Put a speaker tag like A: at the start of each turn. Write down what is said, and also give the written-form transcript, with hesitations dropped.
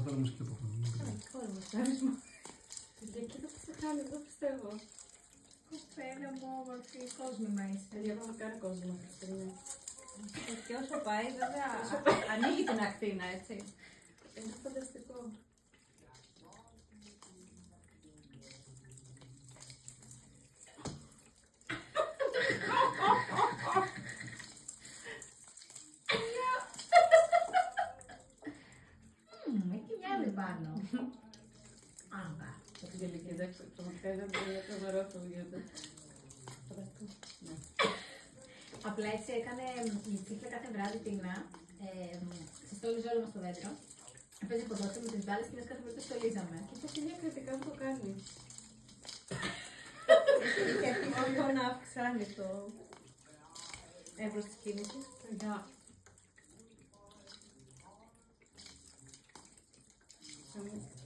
A: θέλουμε σκέτο.
B: Χώρο μοσχάρισμα. Κοίτα που σε χάνει, δεν πιστεύω.
C: Κοπέλα μου όμορφη, κόσμημα είσαι.
B: Δηλαδή, εγώ θα κάνω κόσμο αυτή τη στιγμή.
C: Και όσο πάει, βέβαια, ανοίγει την ακτίνα, έτσι.
B: Είναι φανταστικό.
C: Έχει μυαλί πάνω. Άγκα.
B: Από την τελική, εντάξει, πραγματικά είναι τρομερό αυτό που γίνεται. Φανταστικό.
C: Απλά έτσι έκανε η τσίχλα κάθε βράδυ Τίνα. Στόλιζε όλο μας το δέντρο. Παίζει ποδόσφαιρο με τις μπάλες και εμείς κάθε πρωί το στολίζαμε.
B: Και πόσο διακριτικά μου το κάνει.
C: Και αυτό να αυξάνει το εύρος της κίνησης.
B: Yeah.